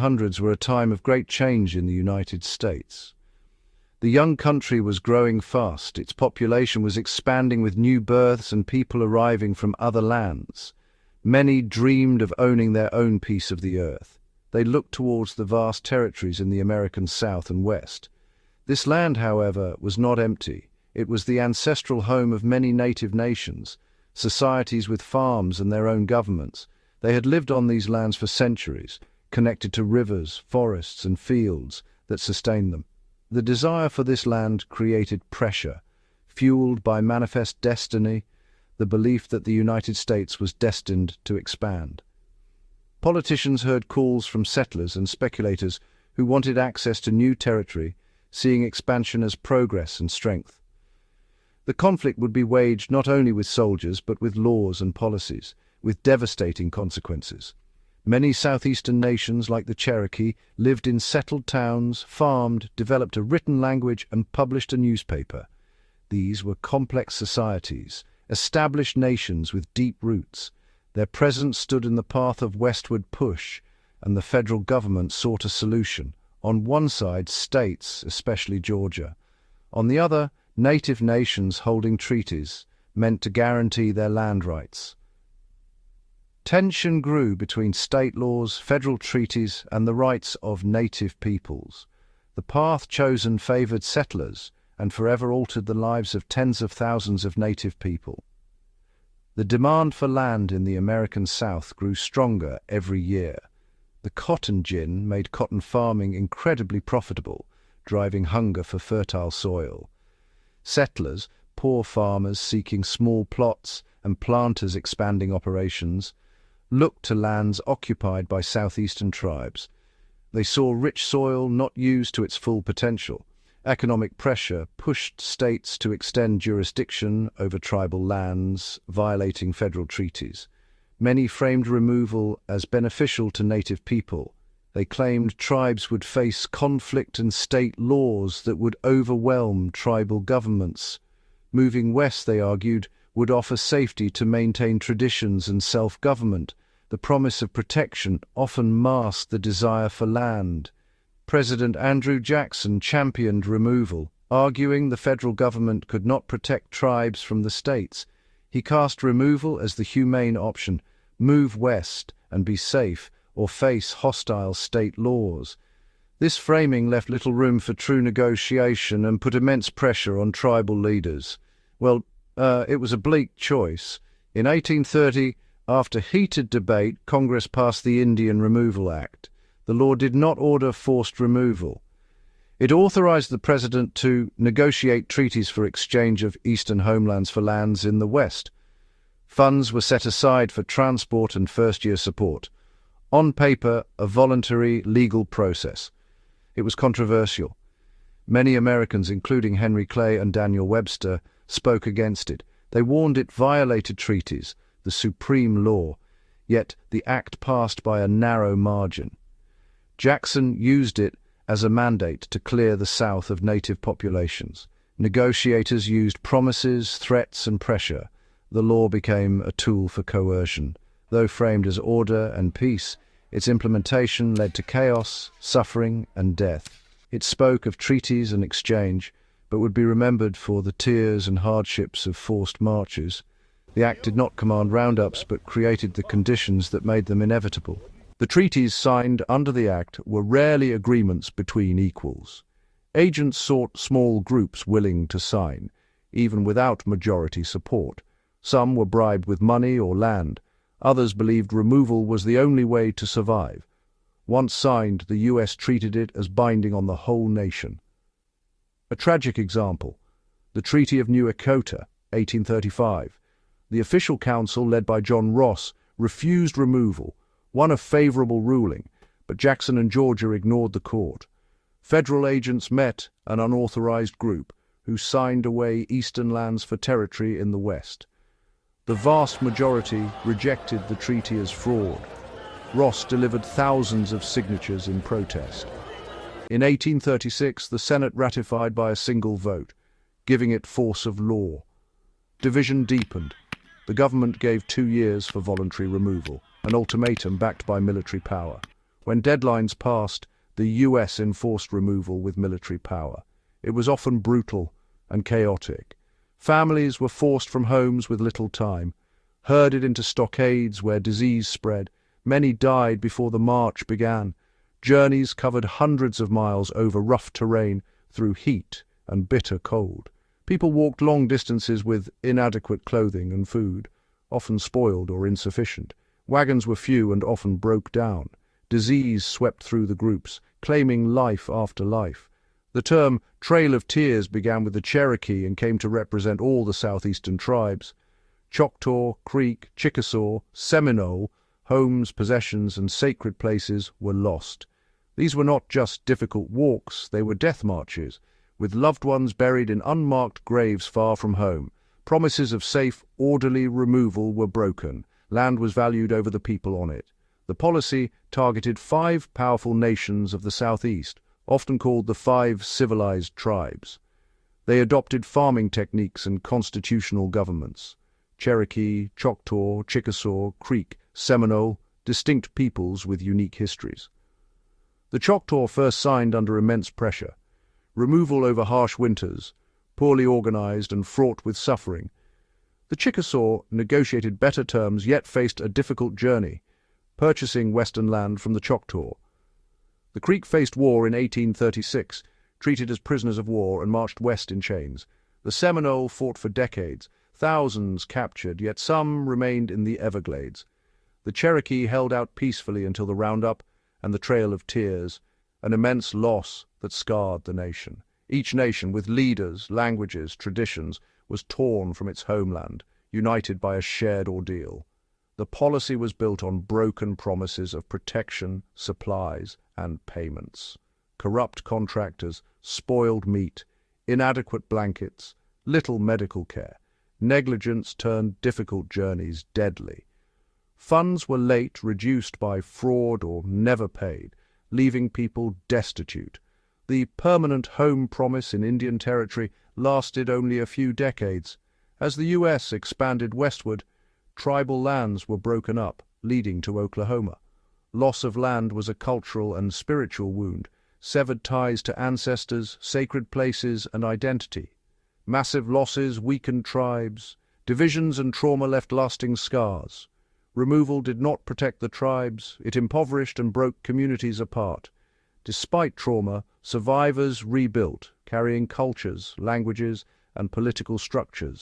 1800s were a time of great change in the United States. The young country was growing fast. Its population was expanding with new births and people arriving from other lands. Many dreamed of owning their own piece of the earth. They looked towards the vast territories in the American South and West. This land, however, was not empty. It was the ancestral home of many native nations, societies with farms and their own governments. They had lived on these lands for centuries, connected to rivers, forests, and fields that sustained them. The desire for this land created pressure, fueled by manifest destiny, the belief that the United States was destined to expand. Politicians heard calls from settlers and speculators who wanted access to new territory, seeing expansion as progress and strength. The conflict would be waged not only with soldiers but with laws and policies, with devastating consequences. Many southeastern nations, like the Cherokee, lived in settled towns, farmed, developed a written language, and published a newspaper. These were complex societies, established nations with deep roots. Their presence stood in the path of westward push, and the federal government sought a solution. On one side, states, especially Georgia. On the other, native nations holding treaties, meant to guarantee their land rights. Tension grew between state laws, federal treaties, and the rights of native peoples. The path chosen favored settlers and forever altered the lives of tens of thousands of native people. The demand for land in the American South grew stronger every year. The cotton gin made cotton farming incredibly profitable, driving hunger for fertile soil. Settlers, poor farmers seeking small plots, and planters expanding operations, looked to lands occupied by southeastern tribes. They saw rich soil not used to its full potential. Economic pressure pushed states to extend jurisdiction over tribal lands, violating federal treaties. Many framed removal as beneficial to native people. They claimed tribes would face conflict and state laws that would overwhelm tribal governments. Moving west, they argued, would offer safety to maintain traditions and self-government. The promise of protection often masked the desire for land. President Andrew Jackson championed removal, arguing the federal government could not protect tribes from the states. He cast removal as the humane option: move west and be safe, or face hostile state laws. This framing left little room for true negotiation and put immense pressure on tribal leaders. It was a bleak choice. In 1830, after heated debate, Congress passed the Indian Removal Act. The law did not order forced removal. It authorized the president to negotiate treaties for exchange of eastern homelands for lands in the west. Funds were set aside for transport and first-year support. On paper, a voluntary legal process. It was controversial. Many Americans, including Henry Clay and Daniel Webster, spoke against it. They warned it violated treaties, the supreme law, yet the act passed by a narrow margin. Jackson used it as a mandate to clear the South of native populations. Negotiators used promises, threats, and pressure. The law became a tool for coercion. Though framed as order and peace, its implementation led to chaos, suffering, and death. It spoke of treaties and exchange, but would be remembered for the tears and hardships of forced marches. The act did not command roundups, but created the conditions that made them inevitable. The treaties signed under the act were rarely agreements between equals. Agents sought small groups willing to sign, even without majority support. Some were bribed with money or land. Others believed removal was the only way to survive. Once signed, the U.S. treated it as binding on the whole nation. A tragic example: the Treaty of New Echota, 1835. The official council, led by John Ross, refused removal, won a favorable ruling, but Jackson and Georgia ignored the court. Federal agents met an unauthorized group who signed away eastern lands for territory in the West. The vast majority rejected the treaty as fraud. Ross delivered thousands of signatures in protest. In 1836, the Senate ratified by a single vote, giving it force of law. Division deepened. The government gave 2 years for voluntary removal, an ultimatum backed by military power. When deadlines passed, the US enforced removal with military power. It was often brutal and chaotic. Families were forced from homes with little time, herded into stockades where disease spread. Many died before the march began. Journeys covered hundreds of miles over rough terrain, through heat and bitter cold. People walked long distances with inadequate clothing and food, often spoiled or insufficient. Wagons were few and often broke down. Disease swept through the groups, claiming life after life. The term Trail of Tears began with the Cherokee and came to represent all the southeastern tribes. Choctaw, Creek, Chickasaw, Seminole, homes, possessions, and sacred places were lost. These were not just difficult walks, they were death marches, with loved ones buried in unmarked graves far from home. Promises of safe, orderly removal were broken. Land was valued over the people on it. The policy targeted 5 powerful nations of the Southeast, often called the 5 civilized tribes. They adopted farming techniques and constitutional governments. Cherokee, Choctaw, Chickasaw, Creek, Seminole, distinct peoples with unique histories. The Choctaw first signed under immense pressure. Removal over harsh winters, poorly organized and fraught with suffering. The Chickasaw negotiated better terms yet faced a difficult journey, purchasing western land from the Choctaw. The Creek faced war in 1836, treated as prisoners of war and marched west in chains. The Seminole fought for decades, thousands captured, yet some remained in the Everglades. The Cherokee held out peacefully until the Roundup and the Trail of Tears, an immense loss that scarred the nation. Each nation, with leaders, languages, traditions, was torn from its homeland, united by a shared ordeal. The policy was built on broken promises of protection, supplies, and payments. Corrupt contractors, spoiled meat, inadequate blankets, little medical care. Negligence turned difficult journeys deadly. Funds were late, reduced by fraud, or never paid, leaving people destitute. The permanent home promise in Indian Territory lasted only a few decades. As the U.S. expanded westward, tribal lands were broken up, leading to Oklahoma. Loss of land was a cultural and spiritual wound, severed ties to ancestors, sacred places, and identity. Massive losses weakened tribes. Divisions and trauma left lasting scars. Removal did not protect the tribes, it impoverished and broke communities apart. Despite trauma, survivors rebuilt, carrying cultures, languages, and political structures